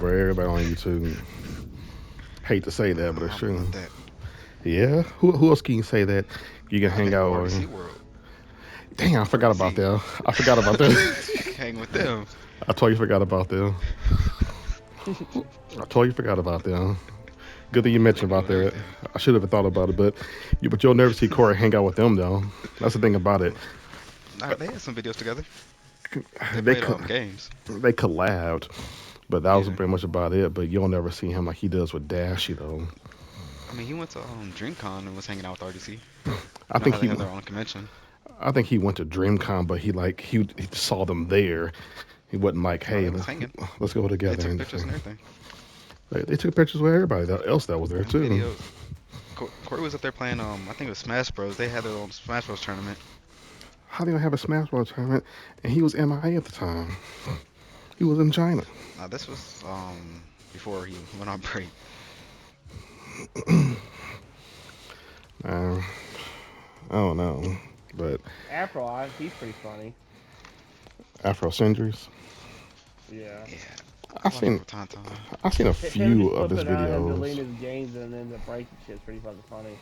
for everybody on YouTube. Hate to say that, but it's I don't know true. about that. Yeah. Who else can you say that you can I hang think out with? RDC World. Dang, I forgot about RDC. them. I forgot about them. You can hang with them. I totally forgot about them. I totally forgot about them. Good thing you They mentioned be about doing that. everything. I should have thought about it, but you'll never see Corey hang out with them though. That's the thing about it. Nah, they had some videos together. They They played co- games. they collabed, but that was Yeah. pretty much about it. But you'll never see him like he does with Dashy though. I mean, he went to DreamCon and was hanging out with RDC. I You know think how they he have their own convention. I think he went to DreamCon, but he saw them there. He wasn't like, No, hey, they was hanging. let's go They together took and pictures and everything they took pictures with everybody else that was there and too. videos. Corey was up there playing. I think it was Smash Bros. They had their own Smash Bros. Tournament. How do you have a Smash Bros tournament? And he was MIA at the time. He was in China. Now this was before he went on break. Uh, I don't know, but Afro, he's pretty funny. Afro Centuries. Yeah. Yeah, I I've watch him seen from time to time. I've seen a Him few just of his flipping out and videos. deleting his games and then the breaking shit's pretty fucking funny.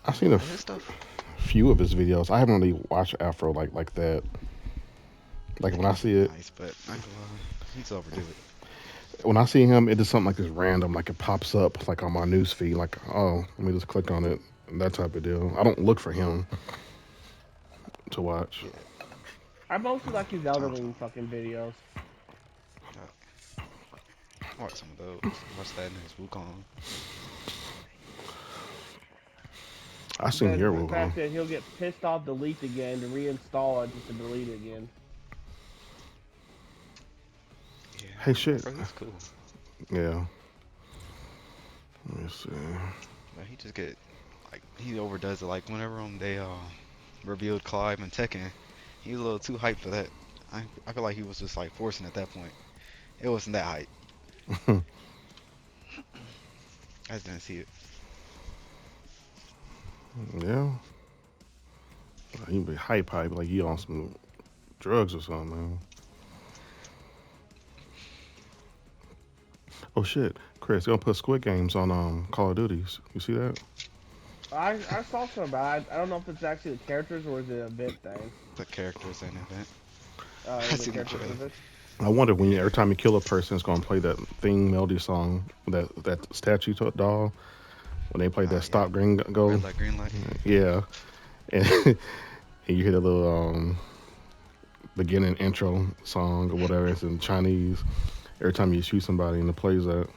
I've seen a His stuff, few of his videos. I haven't really watched Afro like that. Like he when I can see be it, nice, but I ain't gonna lie, he's overdo it. when I see him, it is something like this random, like it pops up like on my news feed, like oh, let me just click on it, that type of deal. I don't look for him to watch. Yeah, I mostly like his from Elder time to Ring time. fucking videos. I watch some of those. Watch that and his Wukong. I seen The your the Wukong. fact that he'll get pissed off, delete the game, to reinstall it just to delete it again. Yeah, Hey shit, Afro, he's cool, yeah. Let me see. but he just get like he overdoes it. Like whenever they revealed Clive and Tekken, he was a little too hyped for that. I feel like he was just like forcing at that point. It wasn't that hype. I just didn't see it. Yeah, he be hype like he on some drugs or something, man. Oh shit, Chris, they gonna put Squid Games on Call of Duties. You see that? I saw some about it. I don't know if it's actually the characters or is it a event thing. The characters and event. I Is it seen the characters trailer. event? I wonder when Yeah. every time you kill a person, it's gonna play that theme melody song, that statue doll when they play that Yeah. Stop Green Red Go. light, green light. Yeah, and, and you hear the little beginning intro song or whatever. It's in Chinese. Every time you shoot somebody and it plays that.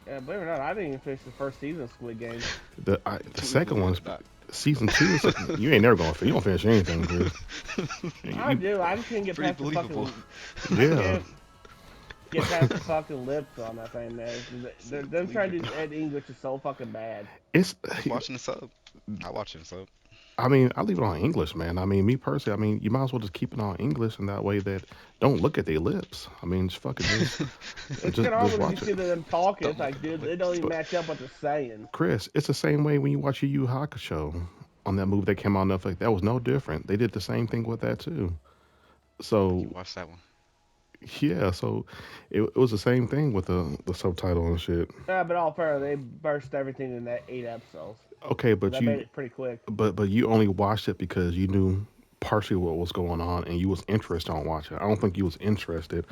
Yeah, believe it or not, I didn't even finish the first season of Squid Games. The second Believe it one's or not. season two. You ain't never gonna finish. You don't finish anything, Chris. I You, do. I just can't get Pretty past the believable. fucking. I yeah, can't get past the fucking lips on that thing, man. See, Them believe trying it or to do not. Ed English is so fucking bad. it's. Just watching the sub. I watch it sub. I mean, I leave it on English, man. I mean, me personally, I mean, you might as well just keep it on English, and that way that don't look at their lips. I mean, just fucking It's just kind of hard just when you watch it. see them talking. It's Don't look like, at the dude, they don't lips. even But match up what they're saying. Chris, it's the same way when you watch a Yu Hakusho on that movie that came out on Netflix. That was no different. They did the same thing with that too. You So watch that one. yeah, so it was the same thing with the subtitle and shit. But all fair, they burst everything in that 8 episodes, Okay, so but that made you it pretty quick. but you only watched it because you knew partially what was going on and you was interested on watching it. I don't think you was interested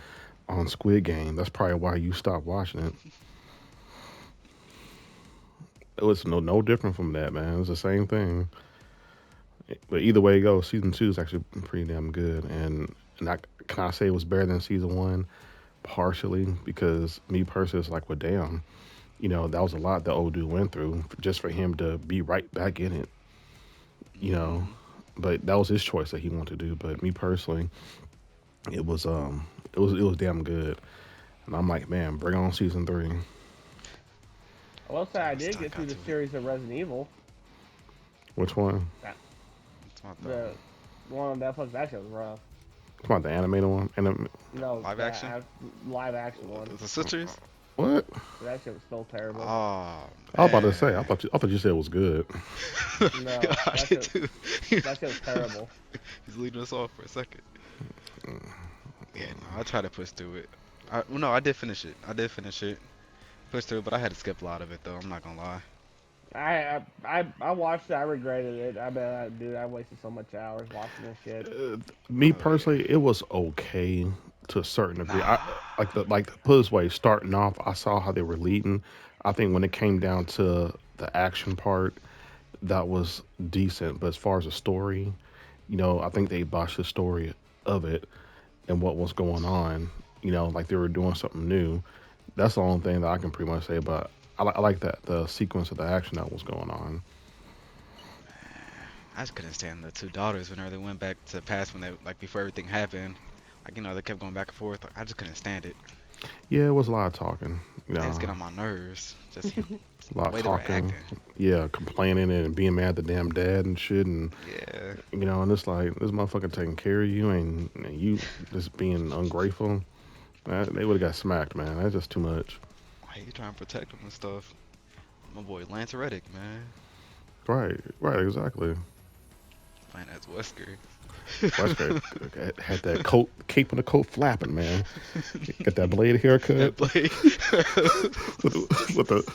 on Squid Game. That's probably why you stopped watching it. It was no different from that, man. It was the same thing. But either way it goes, season two is actually pretty damn good. And can I say it was better than season one? Partially because me personally, it's like, well, damn, that was a lot that old dude went through just for him to be right back in it. You know, Hmm. but that was his choice that he wanted to do. But me personally, it was damn good. And I'm like, man, bring on season three. I will say I I did still get through got the to it. series of Resident Evil. Which one? That It's not the one on Netflix. That shit was rough. Come on, the animated one. No, live action. live action one. The sisters. What? That shit was still terrible. Oh I was about to say. I man. thought you said it was good. No, I did too. that shit was terrible. He's leading us off for a second. Yeah, no, I try to push through it. Well, no, I did finish it. I did finish it. Pushed through, but I had to skip a lot of it though. I'm not gonna lie. I watched it. I regretted it. I bet, dude, I wasted so much hours watching this shit. Me Oh yeah. personally, it was okay to a certain degree. I Nah. like to put it this way, starting off, I saw how they were leading. I think when it came down to the action part, that was decent. But as far as the story, I think they botched the story of it and what was going on. Like they were doing something new. That's the only thing that I can pretty much say about. I like that the sequence of the action that was going on. I just couldn't stand the two daughters whenever they went back to the past when they like before everything happened. Like they kept going back and forth. Like, I just couldn't stand it. Yeah, it was a lot of talking. They just get on my nerves. Just A the lot of way they were talking. acting. Yeah, complaining and being mad at the damn dad and shit, and Yeah. and it's like this motherfucker taking care of you, and you just being ungrateful. They would have got smacked, man. That's just too much. Why you trying to protect them and stuff? My boy Lance Reddick, man, Right, right, exactly. playing as Wesker. Wesker had that coat, cape and the coat flapping, man. Got that blade haircut That blade. with the, with the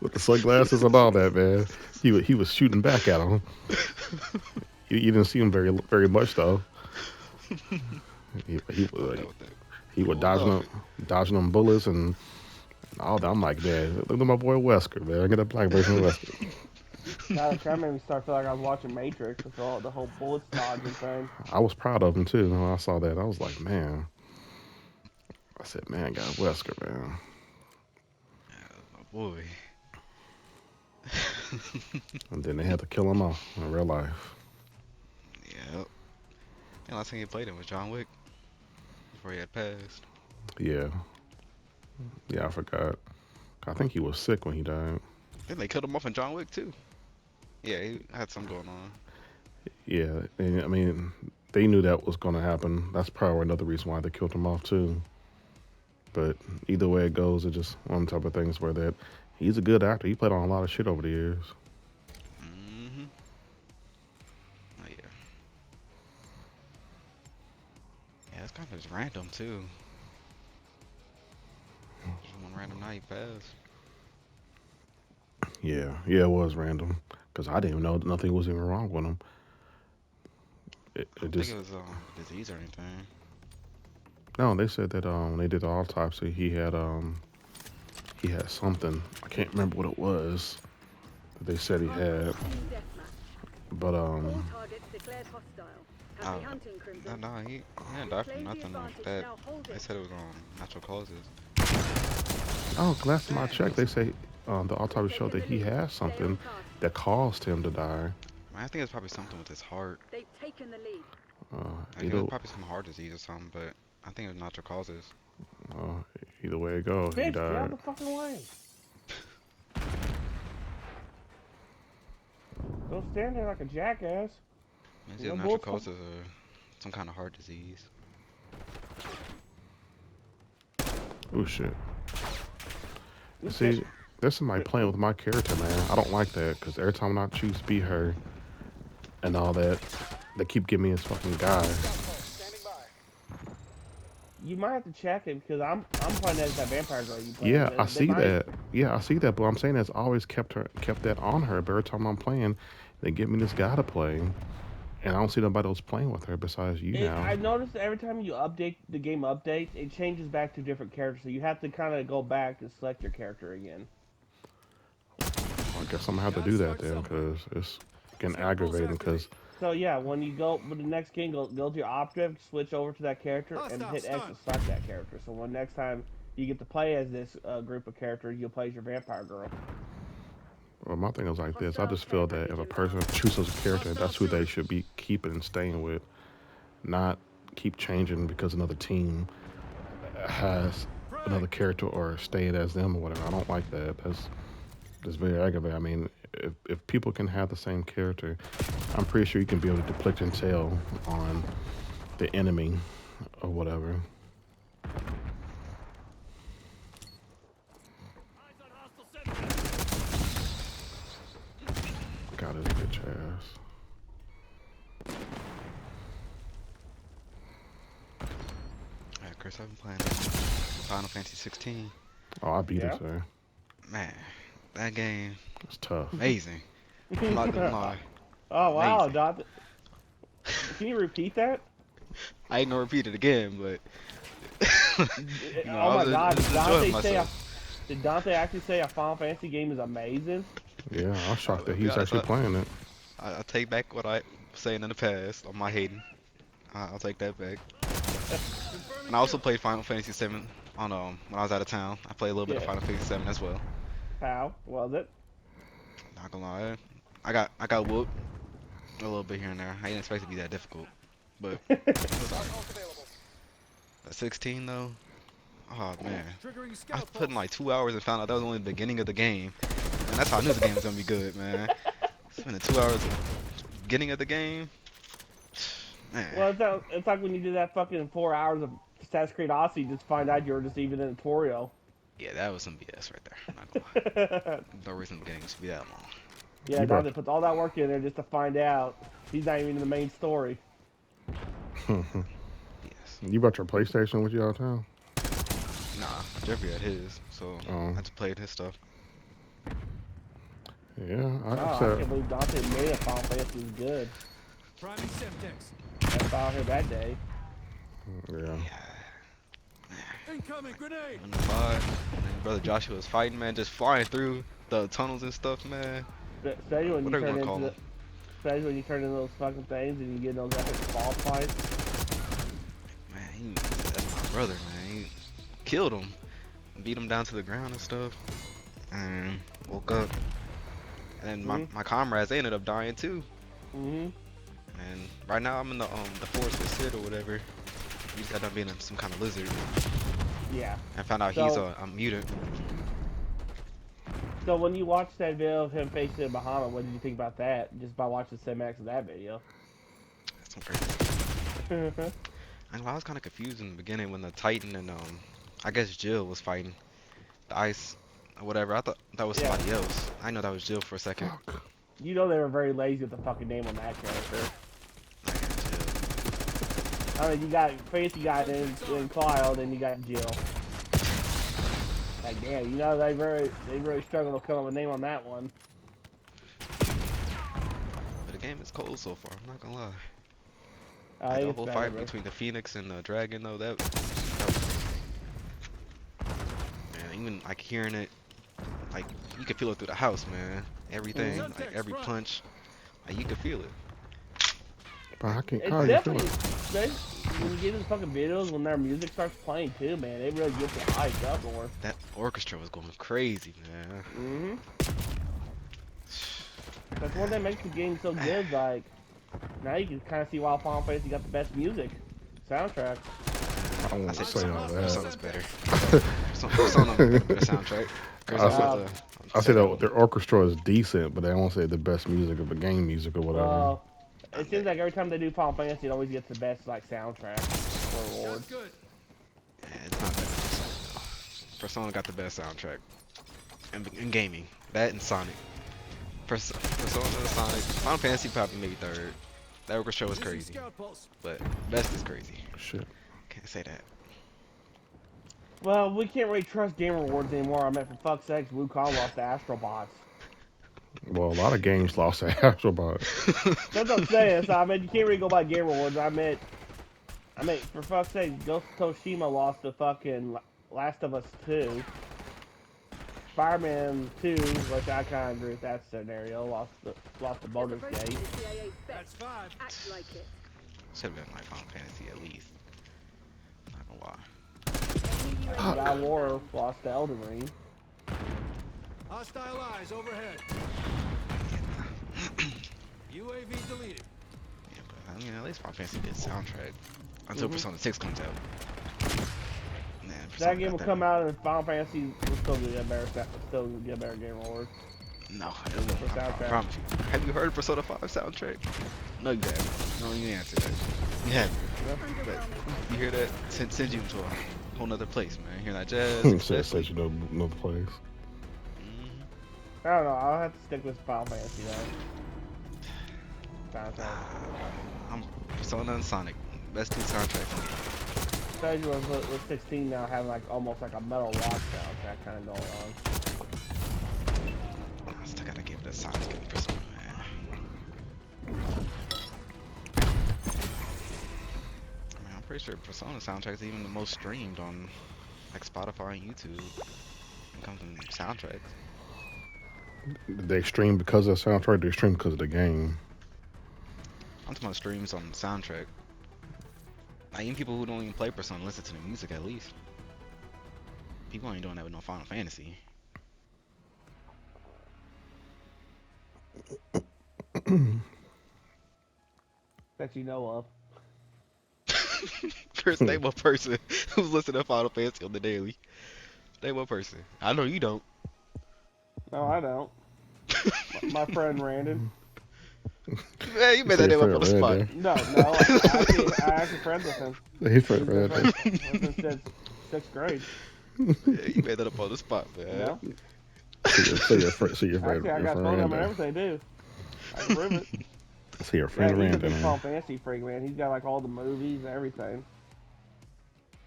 with the sunglasses and all that, man. He was shooting back at him. You didn't see him very much though. He was Pulled out with that. he was Pulled off. dodging them bullets and all that. I'm like, man, look at my boy Wesker, man. I get a black version of Wesker. That made me start feeling like I was watching Matrix with all the whole bullets dodging thing. I was proud of him too. When I saw that, I was like, man. I said, man, got Wesker, man. My boy. And then they had to kill him off in real life. Yep. And last time he played him was John Wick before he had passed. Yeah, yeah, I forgot. I think he was sick when he died. Then they killed him off in John Wick too. Yeah, he had something going on. Yeah, and I mean, they knew that was going to happen. That's probably another reason why they killed him off too. But either way it goes, it's just one type of things where that he's a good actor. He played on a lot of shit over the years. Mm-hmm. Oh yeah. Yeah, it's kind of just random too. Just one random night passed. Yeah, yeah, it was random because I didn't even know nothing was even wrong with him. It, I it don't think just it was disease or anything. no. They said that when they did the autopsy, he had something. I can't remember what it was that they said he had, but All targets declared hostile. Happy Oh, hunting, Crimson. no, he didn't die from nothing like that. They said it was natural causes. oh, last time I checked, they say the autopsy showed that he had something that caused him to die. I think it's probably something with his heart. They've taken the lead. Like it Either was probably some heart disease or something, but I think it was natural causes. uh, either way it go, he Bitch, get out died. the fucking way. Don't stand there like a jackass. It's No either natural bullets. causes or some kind of heart disease. Oh shit! This See, bitch- there's somebody playing with my character, man. I don't like that because every time I choose to be her and all that, they keep giving me this fucking guy. You might have to check it because I'm playing as that vampire girl you playing. Yeah, I They see might- that. Yeah, I see that. But I'm saying that's always kept that on her. But every time I'm playing, they give me this guy to play, and I don't see nobody else playing with her besides you now. I noticed that every time you update the game updates, it changes back to a different character. So you have to kind of go back and select your character again. I guess I'm gonna have to do that then because it's getting aggravating. Because So yeah, when you go with the next game, go to your object, switch over to that character, and hit X to select that character. So when next time you get to play as this group of characters, you'll play as your vampire girl. well, my thing is like this. I just feel that if a person chooses a character, that's who they should be keeping and staying with, not keep changing because another team has another character or staying as them or whatever. I don't like that. That's very aggravating. I mean, if people can have the same character, I'm pretty sure you can be able to deflect intel on the enemy or whatever. Got his bitch ass. Alright, Chris, I've been playing Final Fantasy 16. Oh, I beat Yeah. it, sir. Man, that game It's tough. amazing. I'm not gonna lie. Oh wow, Amazing. Dante. Can you repeat that? I ain't gonna repeat it again, but you know, Oh I my was God, did enjoying Dante say myself. did Dante actually say a Final Fantasy game is amazing? Yeah, I was shocked that I'll be he's honest, actually playing it. I take back what I was saying in the past on my hating. I'll take that back. And I also played Final Fantasy 7 on when I was out of town. I played a little bit of Yeah. Final Fantasy 7 as well. How was it? Not gonna lie, I got whooped a little bit here and there. I didn't expect it to be that difficult, but it was alright. At 16 though, oh man, I put in like 2 hours and found out that was only the beginning of the game. And that's how I knew the game was gonna be good, man. Spending 2 hours at the beginning of the game, man. Well, it's like when you did that fucking 4 hours of Assassin's Creed Odyssey, just find out you were just even in a tutorial. Yeah, that was some BS right there. I'm not gonna lie. No reason the game should be that long. Yeah, You brought- Dante puts all that work in there just to find out he's not even in the main story. Yes. You brought your PlayStation with you out of town? Nah, Jeffrey had his, so Oh. I just played his stuff. Yeah, Oh, I said, can't believe Dante made a Final Fantasy was good. Priming Semtex. That's all I heard that day. yeah. Incoming grenade. On the 5, and then brother Joshua was fighting, man, just flying through the tunnels and stuff, man. Especially when you Whatever you turn wanna call into them. especially when you turn into those fucking things and you get in those epic boss fights. Man, that's my brother, man. He killed him, beat him down to the ground and stuff, and woke up. And then my comrades, they ended up dying too. Mm-hmm. And right now I'm in the forest with Sid or whatever. He just got done being some kind of lizard. Yeah. I found out he's So- a mutant. So when you watched that video of him facing Bahamut, what did you think about that? Just by watching the cinemax of that video. That's some crazy. I was kind of confused in the beginning when the Titan and I guess Jill was fighting the ice or whatever. I thought that was Yeah. somebody else. I know that was Jill for a second. Fuck. You know they were very lazy with the fucking name on that character. I got Jill. I mean, you got Fancy got in Cloud, and you got Jill. Like, damn, you know they really struggled to come up with a name on that one. But the game is cold so far. I'm not gonna lie. I Like, think the it's whole better, fight bro. between the Phoenix and the Dragon though, that was crazy. Man, even like hearing it, like you could feel it through the house, man. Everything, like every punch, like you could feel it. Bro, I can't. It's How you definitely, feeling? when you get into fucking videos, when their music starts playing too, man, they really get you hyped up more. That orchestra was going crazy, man. Mm-hmm. That's one that makes the game so good, like, now you can kind of see why Final Fantasy got the best music. Soundtrack. I won't said say all that. Persona's better. Persona got a better soundtrack. I say that their orchestra is decent, but they won't say the best music of the game music or whatever. Well, it seems like every time they do Final Fantasy, it always gets the best, like, soundtrack or awards. Good. Yeah, it's not better than Persona though. Persona got the best soundtrack. In gaming. That and Sonic. Persona and Sonic. Final Fantasy probably maybe third. That orchestra was Using crazy. Scout pulse. But best is crazy. Shit. Can't say that. Well, we can't really trust Game Awards anymore. I mean, for fuck's sakes, Wukong lost to Astrobots. Well, a lot of games lost to Astrobot. That's what I'm saying. So, I mean, you can't really go by Game Awards. I mean, for fuck's sake, Ghost of Tsushima lost to fucking Last of Us 2. Spider-Man 2, which I kind of agree with that scenario, lost to You're Baldur's supposed to be Gate. the CIA's That's best. 5. Act like it. Should have been like Final Fantasy at least. Not gonna lie. God of War lost to Elden Ring. Hostile eyes overhead. UAV deleted. Yeah, but I mean, at least Final Fantasy did soundtrack until Persona 6 comes out. Man, That game will come out and Final Fantasy will still get a better Game Award. No, it won't. For I soundtrack. promise you. Have you heard of Persona 5 soundtrack? No, you haven't. No, you answer that. You haven't. But you hear that? Send you to a whole nother place, man. You hear that jazz? Said especially. you know another place. Mhm. I don't know. I'll have to stick with Final Fantasy though. Soundtrack. I'm Persona and Sonic. Best two soundtracks. especially with 16 now having like almost like a metal rock soundtrack kind of going on. I still gotta give it a Sonic and Persona, man. I mean, I'm pretty sure Persona soundtrack is even the most streamed on like Spotify and YouTube. When it comes to soundtracks. They stream because of the soundtrack. They stream because of the game. I'm talking about streams on the soundtrack. Like, even people who don't even play Persona listen to the music at least. People ain't doing that with no Final Fantasy. That you know of. First, name a person who's listening to Final Fantasy on the daily. Name a person. I know you don't. No, I don't. My friend Randon. Man, you made that name up on the spot. No, I actually friends with him. He's friend We've been Randon. friends since 6th grade. Yeah, you made that up on the spot, man. Yeah. So your friend Actually, I got phone number and everything too. I can prove it. So your friend Yeah, he's a Randon. big Final Fantasy freak, man. He's got like all the movies and everything.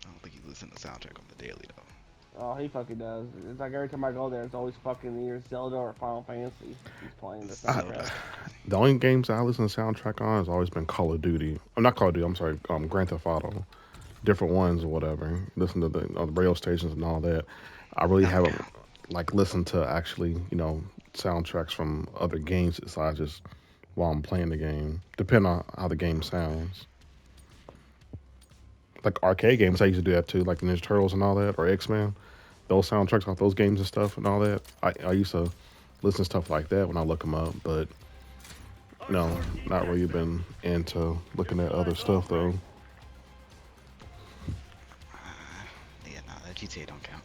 I don't think you listen to soundtrack on the daily though. Oh, he fucking does. It's like every time I go there, it's always fucking either Zelda or Final Fantasy. He's playing the soundtrack. The only games I listen to soundtrack on has always been Call of Duty. I'm not Call of Duty. I'm sorry. Grand Theft Auto, different ones or whatever. Listen to the on the radio stations and all that. I really haven't like listened to actually soundtracks from other games besides just while I'm playing the game. Depending on how the game sounds. Like arcade games, I used to do that too, like Ninja Turtles and all that, or X-Men. Those soundtracks off those games and stuff and all that. I used to listen to stuff like that when I look them up, but no, not really been into looking at other stuff though. Yeah, nah, that GTA don't count.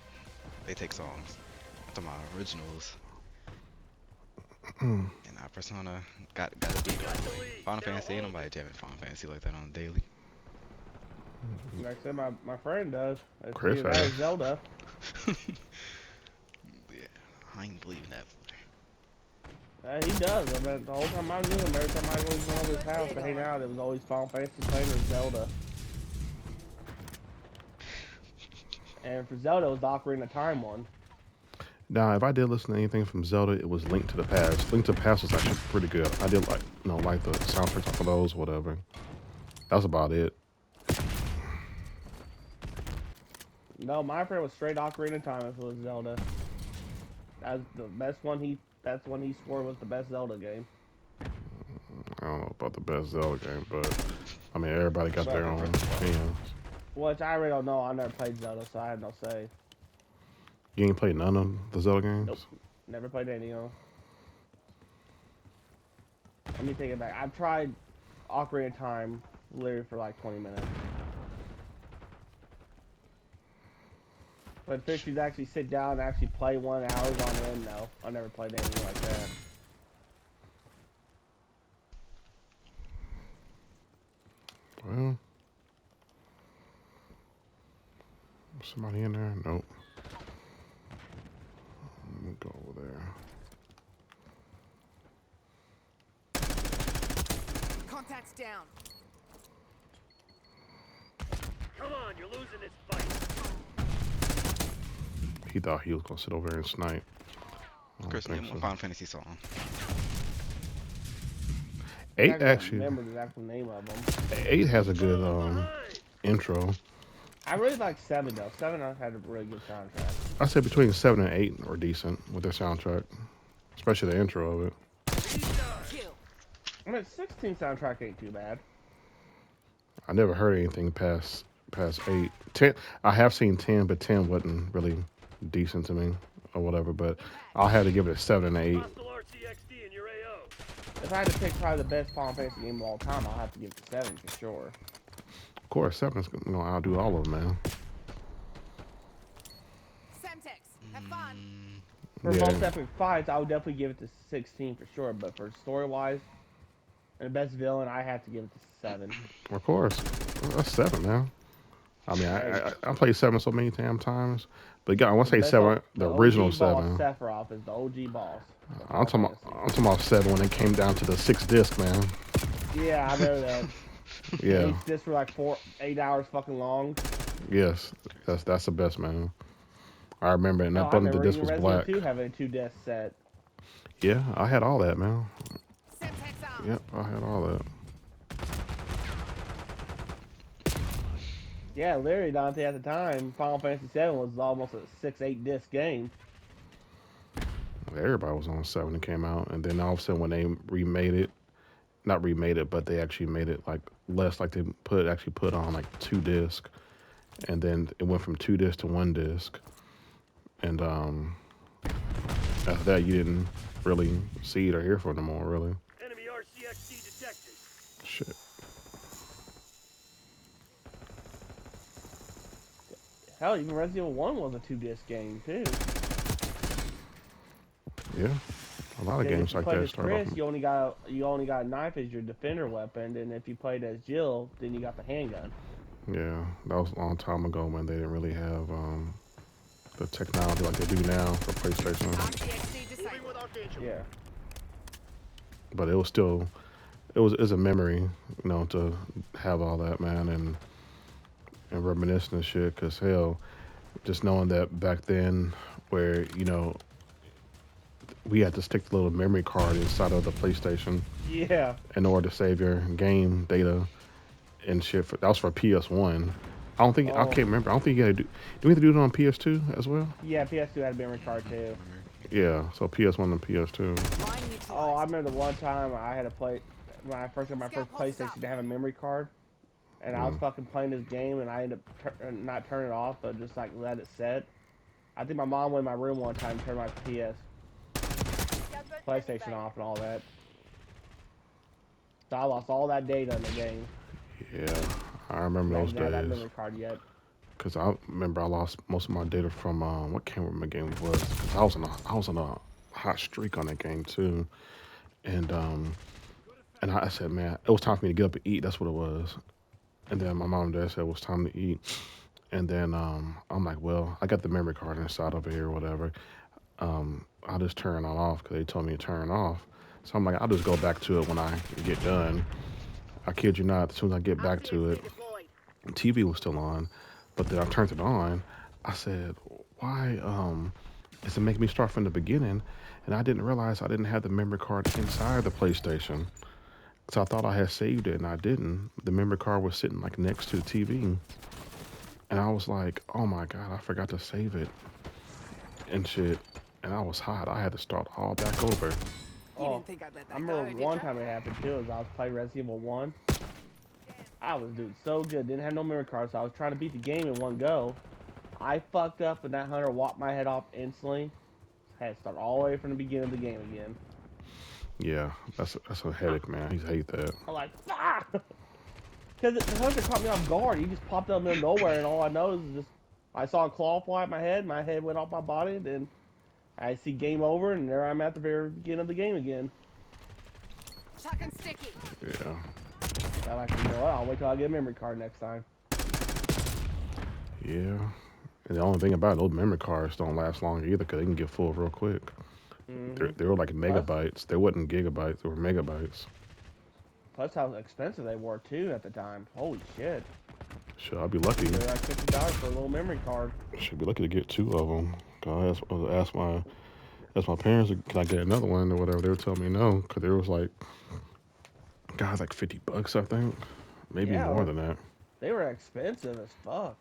They take songs. I'm talking about originals. And Persona gotta be like Final Fantasy. Ain't nobody jamming Final Fantasy like that on the daily. Like I said, my friend does. It's Chris either that or Zelda. Yeah, I ain't believing that. He does. I mean, the whole time I knew him, every time I was going to his house to hang out, it was always Final Fantasy playing or Zelda. And for Zelda, it was the Ocarina of Time one. Now, if I did listen to anything from Zelda, it was Link to the Past. Link to the Past was actually pretty good. I did like the soundtracks off of those, whatever. That's about it. No, my friend was straight Ocarina of Time if it was Zelda. That's the best one that's one he swore was the best Zelda game. I don't know about the best Zelda game, but I mean everybody got their own opinions. Which I really don't know. I never played Zelda, so I have no say. You ain't played none of the Zelda games? Nope. Never played any of them. Let me take it back. I've tried Ocarina of Time literally for like 20 minutes. But if you actually sit down and actually play 1 hour on end, no. I never played anything like that. Well, somebody in there? Nope. Let me go over there. Contacts down. Come on, you're losing this fight. He thought he was gonna sit over there and snipe. I don't Chris, think name so. one Final Fantasy song. 8 I can't actually. remember the actual name of them. 8 has a good intro. I really like 7 though. 7 had a really good soundtrack. I say between 7 and 8 are decent with their soundtrack, especially the intro of it. Kill. I mean, 16 soundtrack ain't too bad. I never heard anything past 8. 10, I have seen 10, but 10 wasn't really decent to me or whatever. But I'll have to give it a 7 and 8. Hostile RCXD in your AO. If I had to pick probably the best Final Fantasy game of all time, I'll have to give it 7 for sure. Of course, 7's gonna outdo all of them, man. Semtex, have fun. For Yeah. most epic fights, I would definitely give it to 16 for sure. But for story-wise, and the best villain, I have to give it to 7. Of course, that's 7, man. I mean, I played 7 so many damn times, but I want to say 7, the original OG 7. boss Sephiroth is the OG boss. I'm talking about 7 when it came down to the 6 disc, man. Yeah, I know that. Yeah, Each disc were like 8 hours fucking long. Yes, that's the best, man. I remember, and Oh, that I button of the remember disc even was Resident black. Evil 2 having a 2-disc set. Yeah, I had all that, man. Semtex out. Yep, I had all that. Yeah, literally, Dante, at the time, Final Fantasy VII was almost a 6-8 disc game. Everybody was on 7 that came out, and then all of a sudden when they remade it, not remade it, but they actually made it like less, like they actually put on like 2 disc, and then it went from 2 disc to 1 disc, and after that you didn't really see it or hear from it no more, really. Enemy RCXD detected. Shit. Hell, even Resident Evil 1 was a 2-disc game, too. Yeah, a lot of Then games if you like played that as start off. Chris, you only got a knife as your defender weapon, and if you played as Jill, then you got the handgun. Yeah, that was a long time ago when they didn't really have the technology like they do now for PlayStation. RCXD Moving disabled. without danger. Yeah. But it was still, it's a memory, to have all that, man, and reminiscing and shit. Cause hell, just knowing that back then, where we had to stick the little memory card inside of the PlayStation Yeah. in order to save your game data and shit. That was for PS1. I Oh. can't remember. I don't think you had to do. Do we have to do it on PS2 as well? Yeah, PS2 had a memory card, too. Yeah, so PS1 and PS2. Line Oh, I neutralized. remember the one time I had to play, when I first got my first PlayStation, to have a memory card. And I was Mm. fucking playing this game, and I ended up not turning it off, but just like let it set. I think my mom went in my room one time and turned my PlayStation off and all that. So I lost all that data in the game. Yeah, I remember I those didn't have that days. memory card yet. Cause I remember I lost most of my data from what can't remember game it was. Cause I was on a hot streak on that game too, and I said, man, it was time for me to get up and eat. That's what it was. And then my mom and dad said it was time to eat. And then I'm like, well, I got the memory card inside over here or whatever. I'll just turn it off because they told me to turn it off. So I'm like, I'll just go back to it when I get done. I kid you not, as soon as I get back to it, the TV was still on, but then I turned it on. I said, why is it making me start from the beginning? And I didn't realize I didn't have the memory card inside the PlayStation. So I thought I had saved it and I didn't. The memory card was sitting like next to the TV. And I was like, oh my God, I forgot to save it and shit. And I was hot. I had to start all back over. You Oh, didn't think I'd let that I remember go, did one ya? time it happened too. Is I was playing Resident Evil 1. I was doing so good. Didn't have no memory card, so I was trying to beat the game in one go. I fucked up, and that hunter walked my head off instantly. Had to start all the way from the beginning of the game again. Yeah, that's a headache, man. I hate that. I'm like, fuck! Because the hunter caught me off guard. He just popped up out of nowhere, and all I know is just I saw a claw fly at my head. My head went off my body, and then I see game over, and there I'm at the very beginning of the game again. Chucking sticky. Yeah. I'm like, you know what? I'll wait till I get a memory card next time. Yeah. And the only thing about it, those memory cards don't last long either because they can get full real quick. Mm-hmm. They were like megabytes. They wasn't gigabytes. They were megabytes. Plus how expensive they were too at the time. Holy shit! Shit, I'd be lucky. They're like $50 for a little memory card. Should be lucky to get 2 of them. I asked my parents, can I get another one or whatever? They were telling me no because they was like, God, like $50, I think, maybe Yeah. more than that. They were expensive as fuck.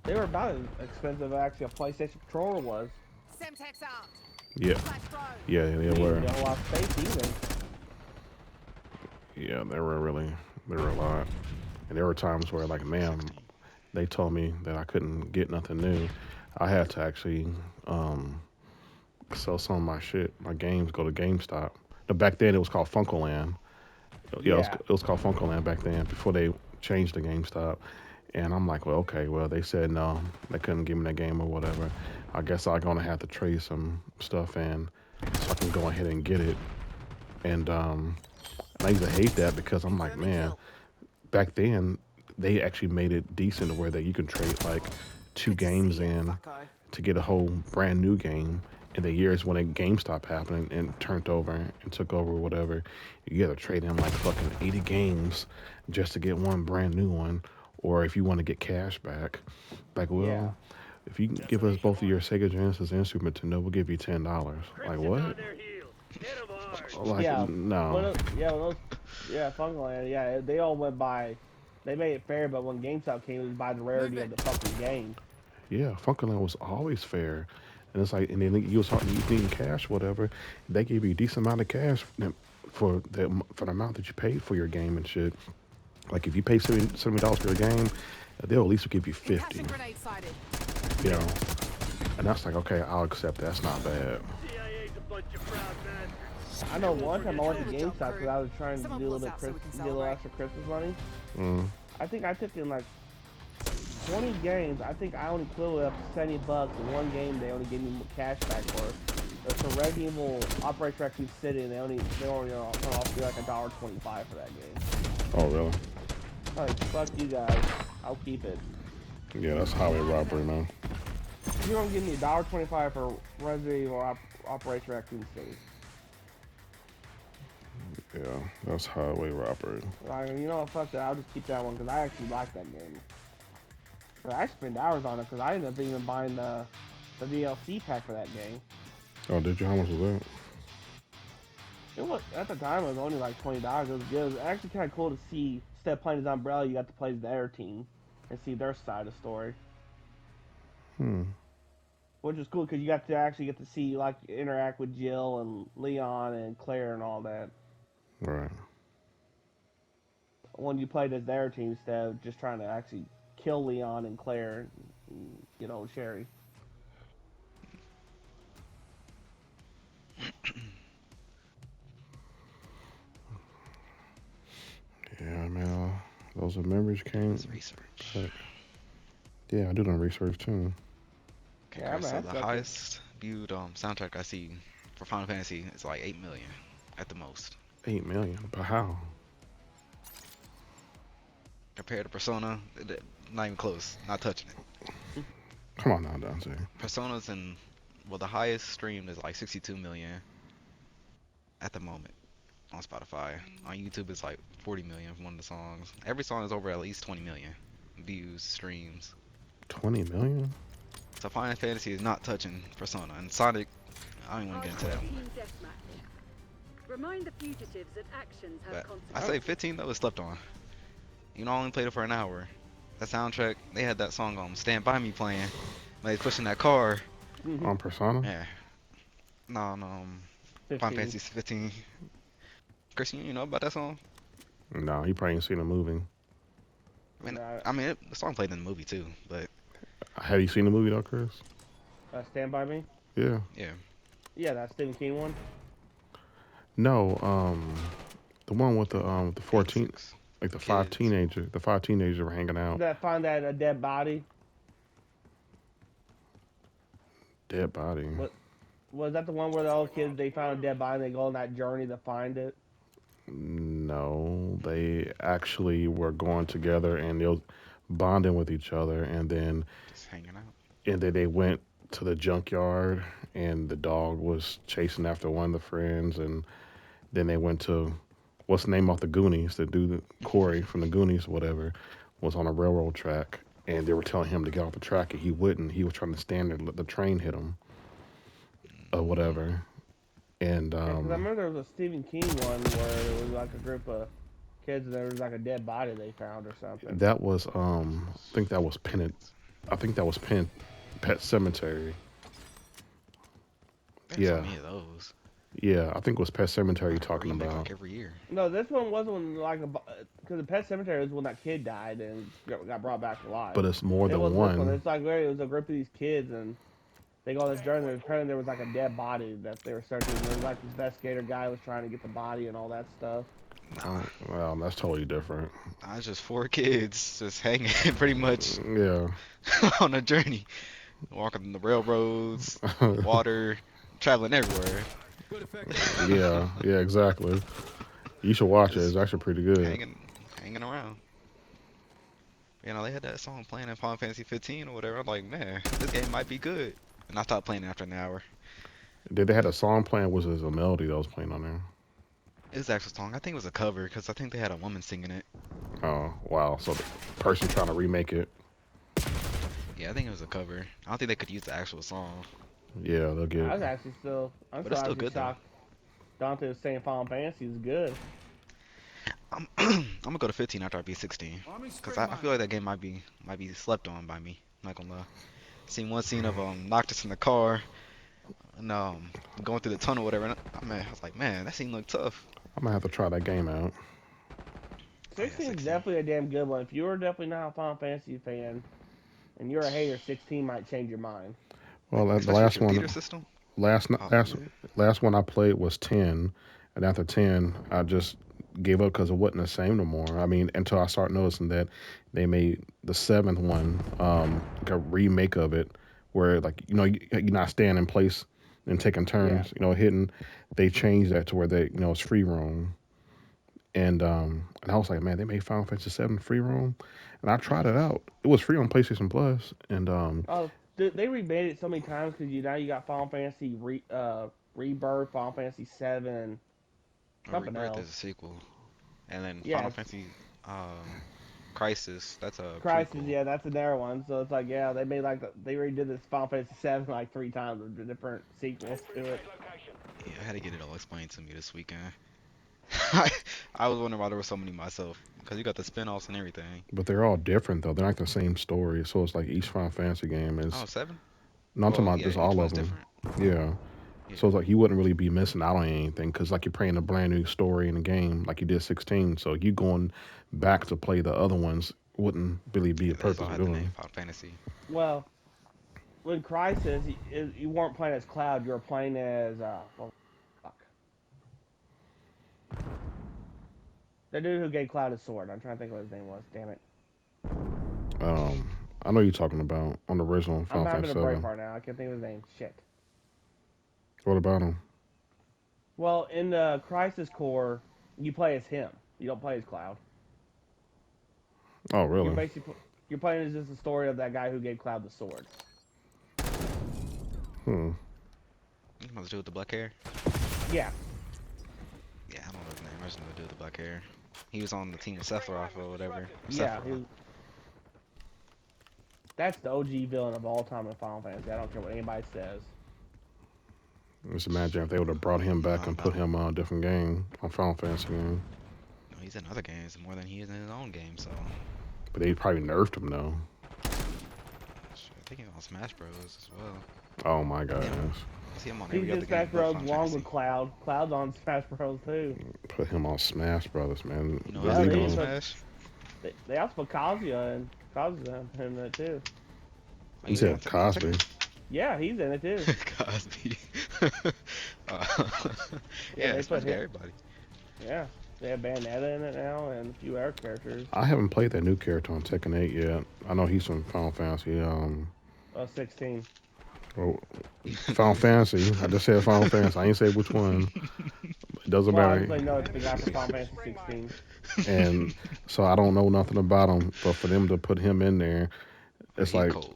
They were about as expensive as actually a PlayStation controller was. Semtex out. Yeah, Flash throw. yeah, they Didn't were. get a whole lot of space either. Yeah, they were a lot. And there were times where, like, man, they told me that I couldn't get nothing new. I had to actually sell some of my shit, my games, go to GameStop. Now, back then, it was called Funkoland. Yeah, Yeah. it was called Funkoland back then before they changed to GameStop. And I'm like, well, okay, well, they said no, they couldn't give me that game or whatever. I guess I'm gonna have to trade some stuff in so I can go ahead and get it. And I used to hate that because I'm like, man, back then they actually made it decent to where that you can trade like 2 games in to get a whole brand new game. In the years when a GameStop happened and turned over and took over or whatever, you got to trade in like fucking 80 games just to get one brand new one, Or if you want to get cash back, like, well, Yeah. if you can give us both of your Sega Genesis and Super Nintendo, we'll give you $10. Like Crimson's what? on their heels. Hit 'em hard. Like Yeah. no. When those, yeah, Funkoland, yeah, they all went by. They made it fair, but when GameStop came, it was by the rarity of the fucking game. Yeah, Funkoland was always fair, and it's like, and then you was talking, you needing cash, whatever. They gave you a decent amount of cash for the amount that you paid for your game and shit. Like if you pay $70 for a game, they'll at least give you 50. Concussion grenade sighted. You know, and that's like, okay, I'll accept that. That's not bad. CIA's a bunch of proud bastards. I know one time I went to Good job, GameStop because crew. I was trying to Someone do a pulls little out so we can get a little celebrate. extra Christmas money. Mm. I think I took in like 20 games. I think I only quilled up $70, and one game they only gave me cash back for. It's a Resident Evil Operation Raccoon City, and they only off me like $1.25 for that game. Oh really? Like fuck you guys, I'll keep it. Yeah, that's highway robbery, man. You don't give me $1.25 for Resident Evil Operation Raccoon City. Yeah, that's highway robbery. Like, you know what? Fuck that. I'll just keep that one because I actually like that game. But I spent hours on it because I ended up even buying the DLC pack for that game. Oh, did you? How much was that? It was at the time it was only like $20. It was good. It was actually kind of cool to see instead of playing as Umbrella, you got to play as their team and see their side of the story, which is cool because you got to actually get to see like interact with Jill and Leon and Claire and all that Right. when you played as their team instead of just trying to actually kill Leon and Claire, and, you know, Sherry. Yeah, man. Those are memories came. Let's research. But, yeah, I do the research too. Okay, Yeah, guys, man, so that's the like highest viewed soundtrack I see for Final Fantasy is like 8 million at the most. 8 million, but how? Compared to Persona, not even close, not touching it. Come on now, Dante. Persona's in, well, the highest streamed is like 62 million at the moment on Spotify. On YouTube, it's like 40 million for one of the songs. Every song is over at least 20 million views, streams. 20 million? So Final Fantasy is not touching Persona. And Sonic, I don't even want to get into that one. Team deathmatch. Remind the fugitives that actions have But I consequences. say 15 though is slept on. You know, I only played it for an hour. That soundtrack, they had that song on Stand By Me playing. When they pushing that car. On Persona? Yeah. No, Final Fantasy 15. Chris, you know about that song? No, you probably ain't seen the movie. I mean, the song played in the movie too, but Have you seen the movie though, Chris? Stand By Me? Yeah. yeah. Yeah, that Stephen King one. No, the one with the 14, like the five Kids. teenagers were hanging out. That find that a dead body. Dead body. What? Was that the one where the old kids they found a dead body and they go on that journey to find it? No, they actually were going together and they were bonding with each other, and then Just hanging out. they went to the junkyard, and the dog was chasing after one of the friends, and then they went to what's the name off the Goonies? The dude Corey from the Goonies, whatever, was on a railroad track, and they were telling him to get off the track, and he wouldn't. He was trying to stand there, let the train hit him, or whatever. And Because I remember there was a Stephen King one where it was like a group of kids and there was like a dead body they found or something. that was I think that was Pet Cemetery. There's Yeah. so many of those. Yeah, I think it was Pet Cemetery you're talking Remake, about. like every year. No, this one wasn't like a because the Pet Cemetery was when that kid died and got brought back to life. But it's more it than wasn't this one. one. It's like it was a group of these kids and they go on this journey. Apparently there was like a dead body that they were searching. There was like this investigator guy was trying to get the body and all that stuff. Nah, Well, that's totally different. nah, it's just 4 kids just hanging pretty much Yeah. on a journey. Walking the railroads, water, traveling everywhere. Yeah, exactly. You should watch it. It's actually pretty good. Hanging around. You know, they had that song playing in Final Fantasy 15 or whatever. I'm like, man, this game might be good. And I stopped playing after an hour. Did they had a song playing? Was it a melody that was playing on there? It was the actual song. I think it was a cover because I think they had a woman singing it. Oh wow! So the person trying to remake it, Yeah, I think it was a cover. I don't think they could use the actual song, yeah, they'll get. I'm but still it's still actually good though. shocked. Dante was saying Final Fantasy is good. I'm gonna go to 15 after I beat 16, cause I feel like that game might be slept on by me. I'm not gonna lie. Seen one scene of Noctis in the car and going through the tunnel, whatever. And I was like, man, that scene looked tough. I'm gonna have to try that game out. Oh yeah, 16 is 16. definitely a damn good one. If you're definitely not a Final Fantasy fan and you're a hater, 16 might change your mind. Well, the Especially with last your theater one, system. last Oh last yeah. last one I played was 10, and after 10, I just gave up because it wasn't the same no more. I mean, until I started noticing that they made the seventh one, like a remake of it, where like you're not staying in place and taking Yeah. turns, hitting. They changed that to where they it's free roam, and I was like, man, they made Final Fantasy 7 free roam, and I tried it out. It was free on PlayStation Plus, and Oh, they remade it so many times because now you got Final Fantasy Rebirth, Final Fantasy 7, Or something Rebirth else. is a sequel, and then Yeah, Final it's Fantasy Crisis. That's a Crisis. prequel. Yeah, that's another one. So it's like, yeah, they made they redid this Final Fantasy 7 like 3 times with different sequels to it. Yeah, I had to get it all explained to me this weekend. I, I was wondering why there were so many myself, because you got the spin-offs and everything. but they're all different though. They're not the same story. So it's like each Final Fantasy game Oh, is seven? not talking Well, about yeah, just each all one's of them. different. Yeah. Yeah. So it's like you wouldn't really be missing out on anything because like you're playing a brand new story in the game like you did 16. So you going back to play the other ones wouldn't really be a Yeah, they just purpose all of had the name doing. Final Fantasy. Well, when Crisis, you weren't playing as Cloud. You were playing as well, fuck, the dude who gave Cloud his sword. I'm trying to think what his name was. Damn it. Um, I know you're talking about on the original I'm Final having Fantasy a brain 7. fart now. I can't think of his name. Shit. What about him? Well, in the Crisis Core, you play as him. You don't play as Cloud. Oh, You're really? basically you're playing as just the story of that guy who gave Cloud the sword. Hmm. You must do with the black hair? Yeah, Yeah, I don't know his name. I just know the dude with the black hair. He was on the team with Sephiroth or whatever. Or yeah. Sephiroth. That's the OG villain of all time in Final Fantasy. I don't care what anybody says. Just imagine if they would have brought him back and put him on a different game, on Final Fantasy game. No, he's in other games more than he is in his own game, so But they probably nerfed him though. shit, I think he's on Smash Bros as well. Oh my I gosh. see him on He's every in other Smash game but Bros. Final along with Fantasy. Cloud. Cloud's on Smash Bros. Too. Put him on Smash Brothers, man. You know What who's are Yeah, they not they on even doing? put Smash? they also put Kazuya and Kazuya in it too. Oh, You he's on said Tekken. On Cosby. Tekken? Yeah, he's in it too. Cosby. uh, Yeah, yeah, they Smash put got him. everybody. Yeah, they have Bayonetta in it now and a few other characters. I haven't played that new character on Tekken 8 yet. I know he's from Final Fantasy. 16. Well, Final Fantasy. I just said Final Fantasy. I ain't say which one. It doesn't Well, I just matter. let you know it's the guy from Final Fantasy 16. And so I don't know nothing about him. But for them to put him in there, it's He like, cold.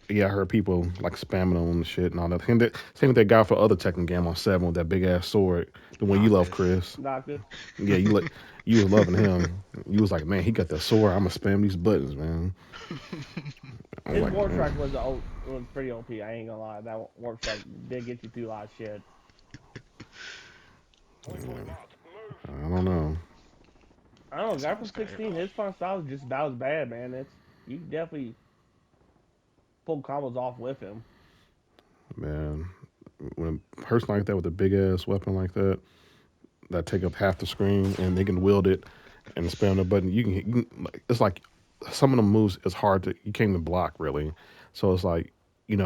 yeah, I heard people like spamming on and shit and all that. Same with that guy for other Tekken game on 7 with that big ass sword. The one you love, Noctis. Chris. Noctis. Yeah, you was loving him. You was like, man, he got that sword. I'ma spam these buttons, man. I'm His like, Warp man, Strike was pretty OP. I ain't gonna lie. That Warp Strike did get you through a lot of shit. I don't know. I don't know. Guy from Smash got 16, everybody. his fun style is just about as bad, man. It's you can definitely pull combos off with him. Man, when a person like that with a big ass weapon like that take up half the screen and they can wield it and spam the button, it's like some of the moves is hard to you can't even block really. So it's like the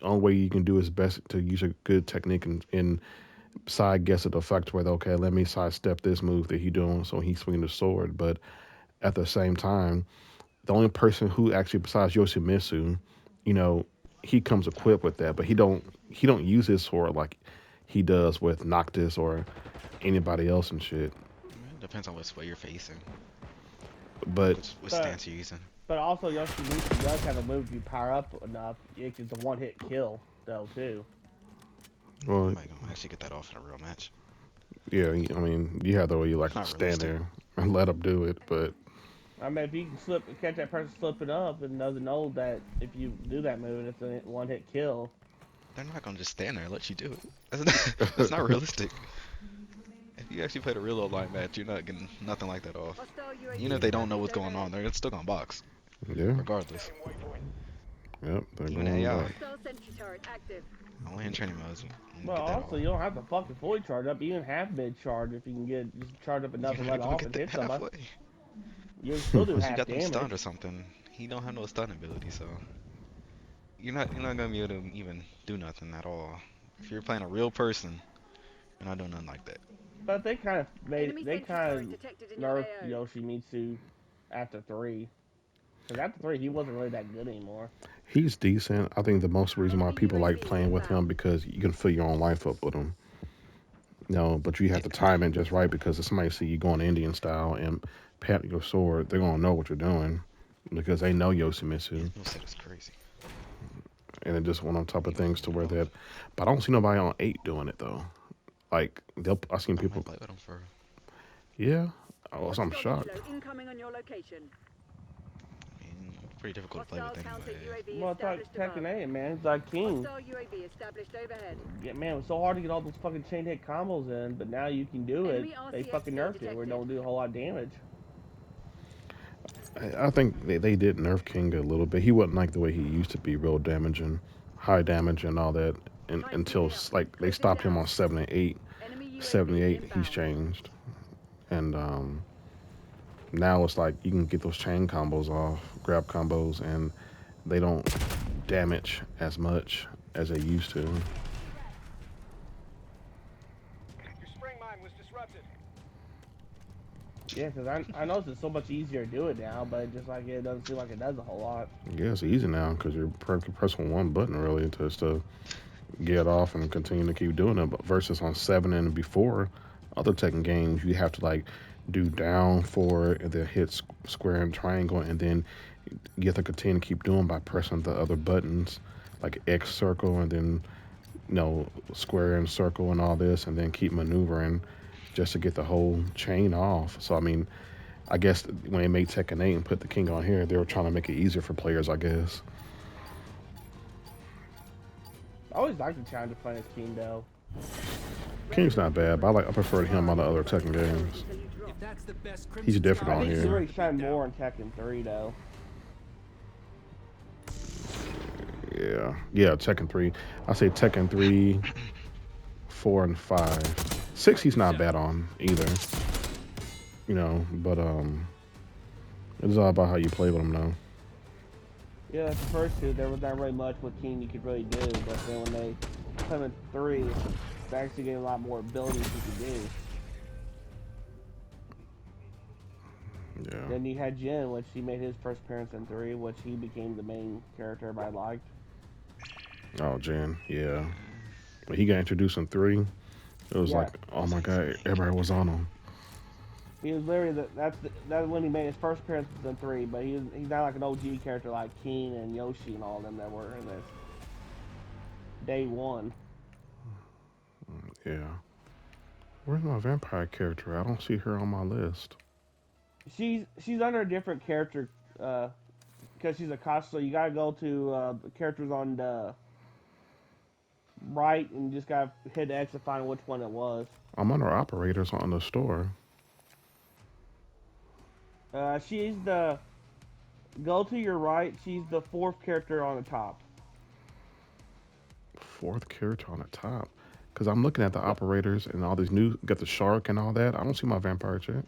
only way you can do is best to use a good technique and side guess it effect where okay, let me sidestep this move that he doing so he's swinging the sword. But at the same time, the only person who actually besides Yoshimitsu, you know, he comes equipped with that, but he don't use his sword like he does with Noctis or anybody else and shit. It depends on which way you're facing, But which But stance you're using. but also Yoshimitsu does have a move if you power up enough. It's a one-hit kill though too. I well, might gonna actually get that off in a real match. yeah, I mean, you have the way you like It's not stand realistic. there and let him do it, but I mean, if you can catch that person slipping up and doesn't know that if you do that move, it's a one-hit kill. They're not gonna just stand there and let you do it. That's not realistic. If you actually played a real online match, you're not getting nothing like that off. Hostile UAV Even if they don't know what's established going on, overhead. they're still gonna box, Yeah. regardless. Yep. They're Even going AI. back. Hostile sentry turret active. Only in training modes. You Well, get that also, off. you don't have to fucking fully charge up. Even half mid charge if you can get just charge up enough You're and not let even gonna off get and that hit somebody. halfway. You still do Unless you half got them stunned damage. or something. He don't have no stun ability, so you're not gonna be able to even do nothing at all. If you're playing a real person, you're not doing nothing like that. But they kind of Enemy they sentry kind turret of detected in your nerfed AO. Yoshimitsu after 3. Because after 3, he wasn't really that good anymore. He's decent. I think the most reason why Enemy people like UAV playing with him inbound. because you can fill your own life up with him. No, but you have to time it just right because if somebody see you going Indian style and pat your sword, they're gonna know what you're doing because they know Yoshimitsu, No set is crazy. and it just went on top of things to where that. But I don't see nobody on 8 doing it though. Like I seen I people. might play with him for. Yeah, I'm Hostile shocked. helo incoming on your location. I mean, it's pretty difficult to play Hostile with counter anyway. UAV Well, I thought established above. Tekken 8, man, he's like king. Hostile UAV established overhead. Yeah, man, it was so hard to get all those fucking chain hit combos in, but now you can do it. Enemy They fucking RCXD nerfed it where it don't do a whole lot of damage. I think they did nerf King a little bit. He wasn't like the way he used to be, real damaging, high damage, and all that. And until like they stopped him on 7 and 8. Enemy UAV 78, he's inbound. changed, and now it's like you can get those chain combos off, grab combos, and they don't damage as much as they used to. Your spring mine was disrupted. Yeah, because I know it's so much easier to do it now, but just like it doesn't seem like it does a whole lot. Yeah, it's easy now because you're pressing one button really to get off and continue to keep doing it. But versus on 7 and before, other Tekken games, you have to like do down forward and then hit square and triangle, and then you have to continue to keep doing by pressing the other buttons like X circle and then square and circle and all this, and then keep maneuvering just to get the whole chain off. So I mean, I guess when they made Tekken 8 and put the King on here, they were trying to make it easier for players, I guess. I always like the challenge of playing as King though. King's not bad, but I prefer him on the other Tekken games. If that's the best He's different I on think he's here. really shine more in Tekken 3 though. Yeah, Tekken 3. I say Tekken 3, 4, and 5. 6 he's not bad on either. But it's all about how you play with him now. Yeah, the first 2 there was not really much with King you could really do, but then when they come in 3, they actually get a lot more abilities you could do. Yeah. Then you had Jin, which he made his first appearance in 3, which he became the main character everybody liked. Oh, Jen, yeah. When he got introduced in 3, it was Yeah. like, oh my god, everybody was on him. He was literally that's when he made his first appearance in 3, but he's not like an OG character like King and Yoshi and all of them that were in this. Day 1. Yeah. Where's my vampire character? I don't see her on my list. She's under a different character because she's a cost. So you gotta go to the characters on the right and just gotta hit X to find which one it was. I'm under operators on the store. She's the go to your right. She's the 4th character on the top. 4th character on the top. Because I'm looking at the operators and all these new, got the shark and all that. I don't see my vampire chick.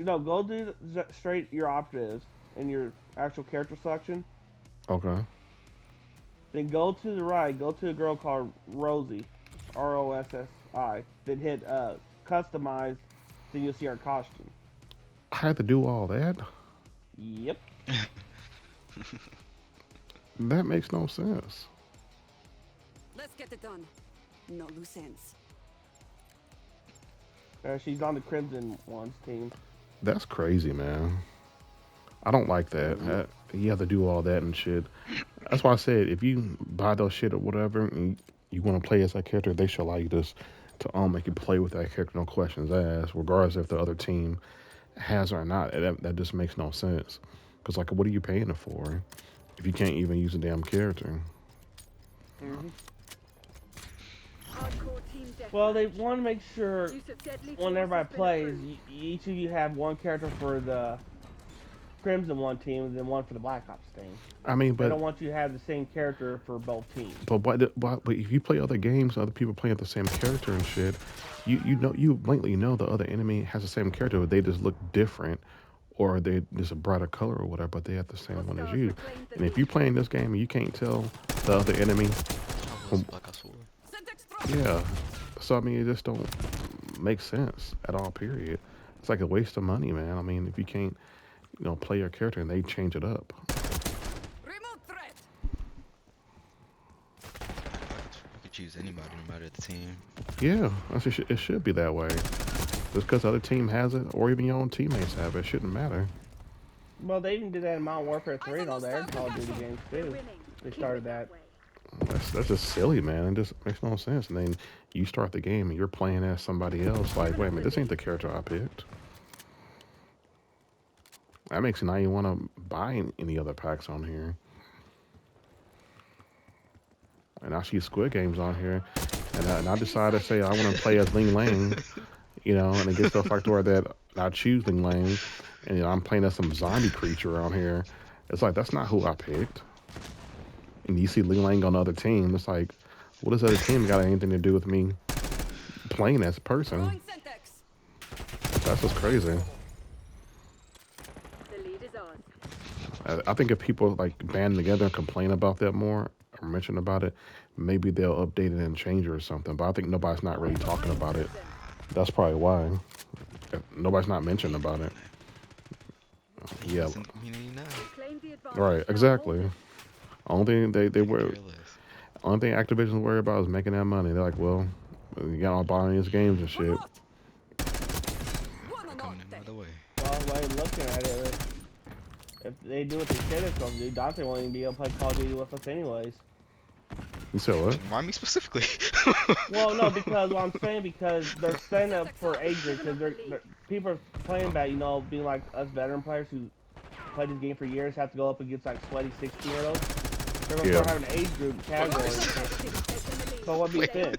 No, go do straight your operatives in your actual character selection. Okay. Then go to the right. Go to a girl called Rosie, ROSSI. Then hit customize. Then you'll see our costume. I had to do all that? Yep. That makes no sense. Let's get it done. No loose ends. She's on the Crimson Ones team. That's crazy, man. I don't like that. You have to do all that and shit. That's why I said if you buy those shit or whatever and you want to play as that character, they should allow you to make you play with that character, no questions asked, regardless if the other team has or not. That just makes no sense. Because like, what are you paying it for if you can't even use a damn character? Hmm. Hardcore team deathmatch. Well, they want to make sure Use of deadly when force everybody has been plays, approved. each of you have one character for the Crimson one team and then one for the Black Ops team. I mean, They don't want you to have the same character for both teams. but if you play other games, other people playing the same character and shit, you blatantly know the other enemy has the same character, but they just look different, or they just a brighter color or whatever, but they have the same one as Hostiles you. reclaimed the And if you lead. playing this game and you can't tell the other enemy, I was like I swore. Syntax drop. yeah. So I mean, it just don't make sense at all. Period. It's like a waste of money, man. I mean, if you can't, play your character and they change it up. Remote threat. You could choose anybody, no matter the team. Yeah, it should be that way. Just because the other team has it, or even your own teammates have it, shouldn't matter. Well, they even did that in Modern Warfare 3 and all their Call of Duty games We're too. winning. They Keep started it that. way. That's just silly, man. It just makes no sense. And then you start the game and you're playing as somebody else. Like, wait a minute, this ain't the character I picked. That makes it now you want to buy any other packs on here. And I see Squid Games on here, and I decide to say I want to play as Ling Lang, and it gets to the fact where that I choose Ling Lang, and I'm playing as some zombie creature around here. It's like that's not who I picked. And you see Ling Lang on the other team, it's like, what does the other team got anything to do with me playing as a person? Throwing syntax. That's just crazy. The lead is ours. I think if people like band together and complain about that more or mention about it, maybe they'll update it and change it or something. But I think nobody's not really talking about it. That's probably why. Nobody's not mentioning about it. Yeah, It's in the community now. Claim the advantage. right, Now exactly. hold it. Only thing they Could were, care less. only thing Activision's worried about is making that money. They're like, well, you got all buying these games and shit. Remote. One and all. Coming in another way. Well, the way I'm looking at it, if they do what they said they're supposed to do, Dante won't even be able to play Call of Duty with us anyways. You said what? Remind me specifically. Well, no, because what I'm saying, because they're setting up for age groups, because people are complaining about, being like us veteran players who played this game for years have to go up against like sweaty 16-year-olds. They're gonna start having age group categories. So what makes sense?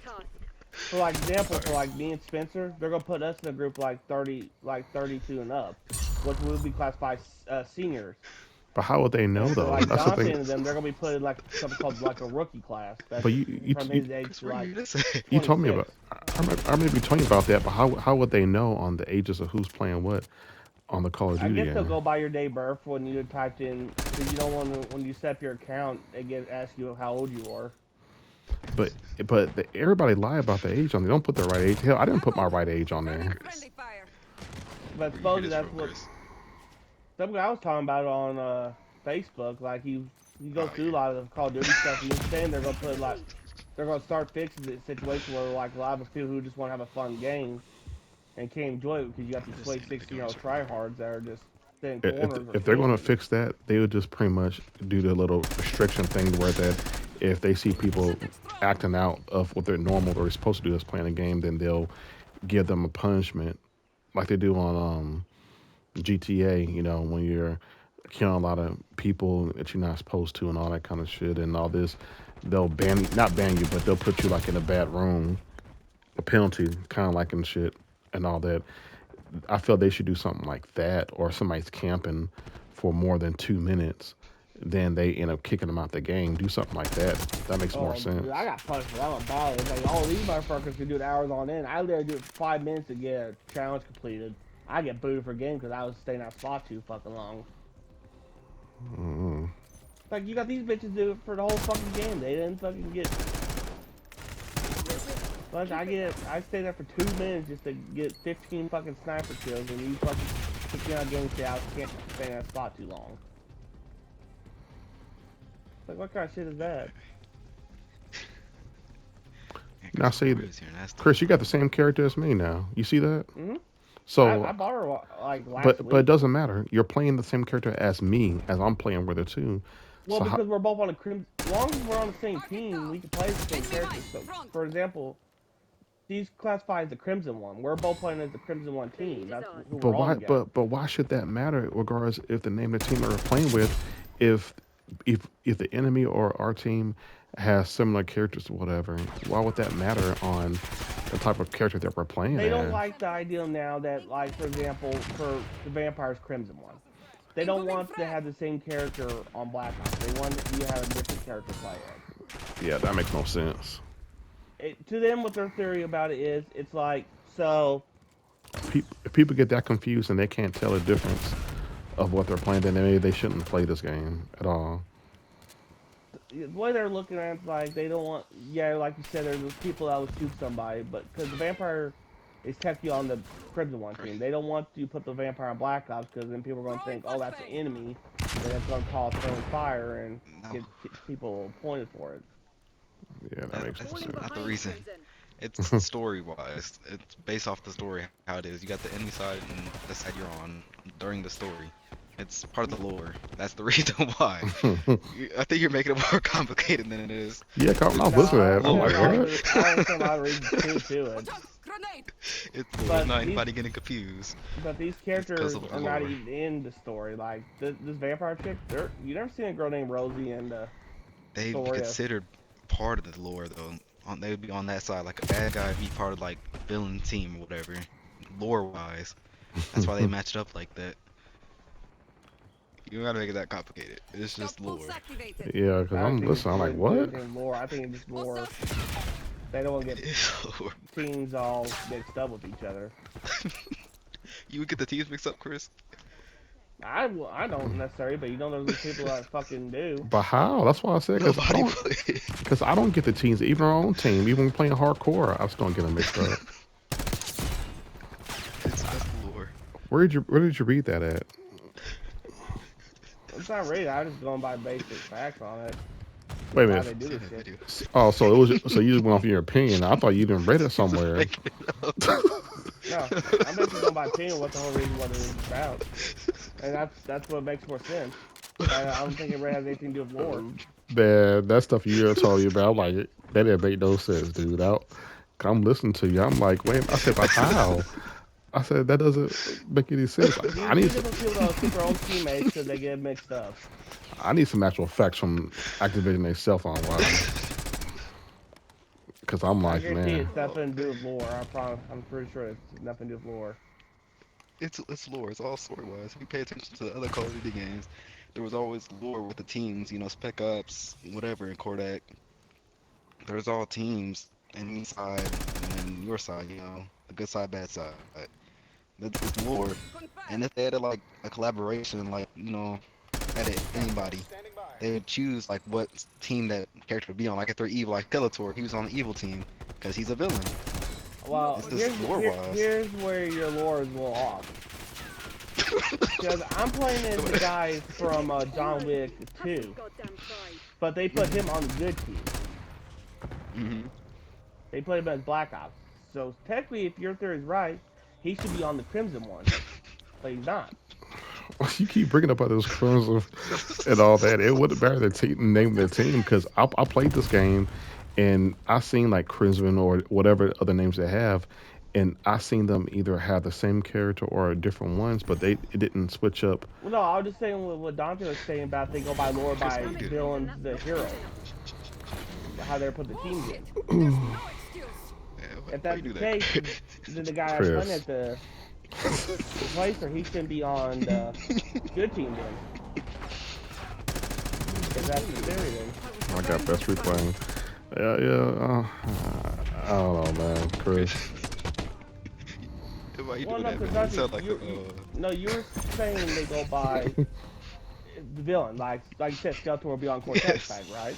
For like example, for like me and Spencer, they're gonna put us in a group like 32 and up, which will be classified seniors. But how would they know And for though? like That's the Dante thing. and them, they're gonna be put in like something called like a rookie class. That's But you from his age to like you told me 26. about. I remember you told me about that. But how would they know on the ages of who's playing what on the Call of I Duty guess they'll game? go by your day of birth when you typed in, because you don't want to, when you set up your account, they ask you how old you are. But everybody lie about the age on. They don't put the right age. Hell, I didn't put my right age on there. Friendly fire. But supposedly that's what some guy was talking about on Facebook. Like he goes through a lot of the Call of Duty stuff. He was saying they're gonna put like they're gonna start fixing the situation where like a lot of people who just want to have a fun game and can't enjoy it because you got these sweet 16-year-old tryhards that are just sitting corners. If they're going to fix that, they would just pretty much do the little restriction thing where that if they see people acting out of what they're normal or supposed to do as playing a game, then they'll give them a punishment like they do on GTA, when you're killing a lot of people that you're not supposed to and all that kind of shit and all this. They'll not ban you, but they'll put you like in a bad room, a penalty, kind of like in shit and all that. I feel they should do something like that, or somebody's camping for more than 2 minutes, then they end up kicking them out the game. Do something like that. That makes more sense. Dude, I got punished for that one bad. It's like, all these motherfuckers can do it hours on end. I literally do it for 5 minutes to get a challenge completed. I get booted for a game because I was staying out spot too fucking long. Mm-hmm. Like, you got these bitches do it for the whole fucking game. They didn't fucking get... But I stayed there for 2 minutes just to get 15 fucking sniper kills, and you fucking took me out of game and say I can't stay in that spot too long. Like, what kind of shit is that? Now see, Chris, you got the same character as me now. You see that? Mm-hmm. So, I bought her like last but week. it doesn't matter. You're playing the same character as me, as I'm playing with her too. Well, So because we're both on a crimson. As long as we're on the same team, we can play the same character. So, for example, He's classified as the Crimson One. We're both playing as the Crimson One team. That's who But we're on why? together. But why should that matter? Regardless, if the name of the team that we're playing with, if if the enemy or our team has similar characters or whatever, why would that matter on the type of character that we're playing They don't as? like the idea now that, like, for example, for the Vampire's Crimson One, they don't want to have the same character on Black Ops. They want you to have a different character to play as. Yeah, that makes no sense. To them, what their theory about it is, it's like, so If people get that confused and they can't tell the difference of what they're playing, then maybe they shouldn't play this game at all. the way they're looking at it, like, they don't want, yeah, like you said, there's those people that would shoot somebody, but because the Vampire is technically on the Crimson One team, they don't want to put the Vampire on Black Ops because then people are going to think, oh, that's an enemy, and it's going to cause throwing fire and No, get people pointed for it. Yeah, that makes no that's sense. not the reason. It's story wise. It's based off the story how it is. You got the enemy side and the side you're on during the story. It's part of the lore. That's the reason why. I think you're making it more complicated than it is. Yeah, I was listening to that. I'm like, I what? understand a lot of reasons to it. Grenade! It's But not these- anybody getting confused. But these 'cause characters of the are not lore. even in the story. Like this vampire chick, you never seen a girl named Rosie in the They'd be story. considered part of the lore though. They would be on that side, like a bad guy be part of like villain team or whatever. Lore wise, that's why they matched up like that. You don't gotta make it that complicated. It's just lore. Pulse activated. Yeah, because I don't I'm think listening. I'm like, it's what? anything lore. I think it's just lore. They don't want to It get is lore. teams all mixed up with each other. You would get the teams mixed up, Chris. I don't necessarily, but you know there's these people that fucking do. But how? That's why I said Nobody would. because I don't get the teams, even our own team, even when playing hardcore, I just don't get them mixed up. It's just lore. Where did you read that at? It's not rated. I'm just going by basic facts on it. Wait a Why they minute. do See this that shit. video. Oh, so it was so you just went off your opinion. I thought you didn't read it somewhere. Making it up. No, I'm basically going by opinion what the whole reason what it is about, and that's what makes more sense. I don't think it really has anything to do with lore. Man, that stuff you told you about, I'm like, that didn't make no sense, dude. I'm listening to you. I'm like, wait. I said, but how? I said that doesn't make any sense. Like, I need Different people that'll shoot their own teammates because they get mixed up. some actual facts from activating themselves online. Because I'm I like, guarantee man, it's nothing to do with lore. I promise. I'm pretty sure it's nothing to do with lore. It's lore. It's all story wise. If you pay attention to the other Call of Duty games, there was always lore with the teams. You know, Spec Ops, whatever, in Kodak. There's all teams, enemy side and then your side. You know, the good side, bad side. It's lore. And if they had like a collaboration, like added anybody, Standing by. they would choose like what team that character would be on. Like if they're evil, like Skeletor, he was on the evil team because he's a villain. Well, It's just lore-wise. here's where your lore is a little off. Because I'm playing as the guy from John Wick 2, but they put him on the good team. Mm-hmm. They put him as Black Ops. So technically, if your theory is right, he should be on the Crimson One, but he's not. you keep bringing up others crimson and all that. It wouldn't matter the team, name of the team, because I played this game and I seen like Crimson or whatever other names they have, and I seen them either have the same character or different ones, but it didn't switch up. Well, no, I was just saying what Dante was saying about they go by lore by villains, the hero, how they put the teams in. There's no excuse. Yeah, If that's the case, then the guy Chris. that's playing at the placer, he shouldn't be on the good team then. If that's the theory then. I got best replaying. Yeah. I don't know, man, Chris. Why you Well, doing no, that, because man? You sound like no, you were saying they go by the villain, like you said, Skeletor will be on Cortex Yes. side, right?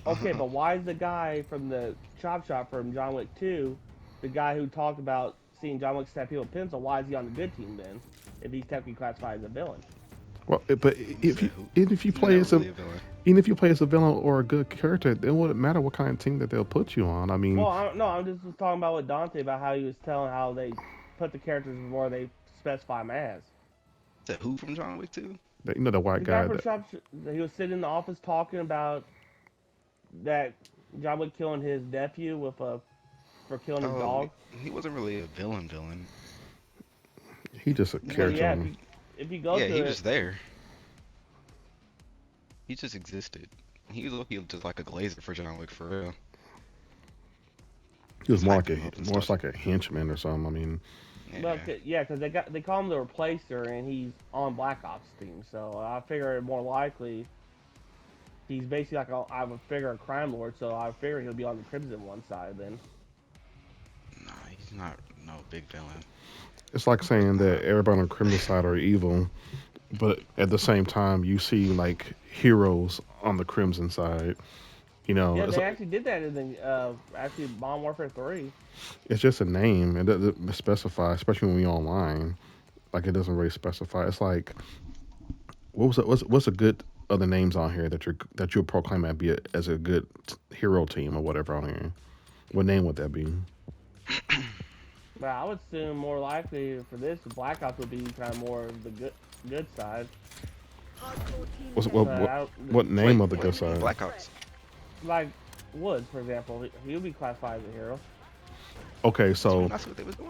Okay, but why is the guy from the chop shop from John Wick 2, the guy who talked about seeing John Wick stab people with pencil, why is he on the good team then? If he's technically classified as a villain. Well, but if you play as villain. even if you play as a villain or a good character, then it wouldn't matter what kind of team that they'll put you on. I mean, Well, I'm just talking about with Dante about how he was telling how they put the characters before they specify them as. Is that who from John Wick 2? you know the white The guy. guy from Chop Shop, he was sitting in the office talking about that John Wick killing his nephew with a for killing his Oh, dog. he wasn't really a villain. He just a Well, character. yeah, on- if you go Yeah, to he it, was just there. He just existed. He was just like a glazer for John Wick for real. He was Just more hype like him up and more stuff. like a henchman or something. I mean, well, Yeah. yeah, because they call him the replacer, and he's on Black Ops team. So I figure more likely he's basically like I would figure a crime lord. So I figure he'll be on the Crimson one side then. Nah, he's not no big villain. it's like saying Nah. that everybody on the criminal side are evil, but at the same time, you see like heroes on the crimson side. You know, Yeah, they actually did that in the actually Modern Warfare 3. it's just a name. It doesn't specify, especially when you're online. Like it doesn't really specify. It's like what's a good other names on here that you'll proclaim as a good hero team or whatever on here? What name would that be? But I would assume more likely for this, Black Ops would be kind of more of the good side. Hardcore team What's, But what name Wait, of the what? good side? Black Ops. like Woods, for example, he would be classified as a hero. Okay, so That's what they was doing.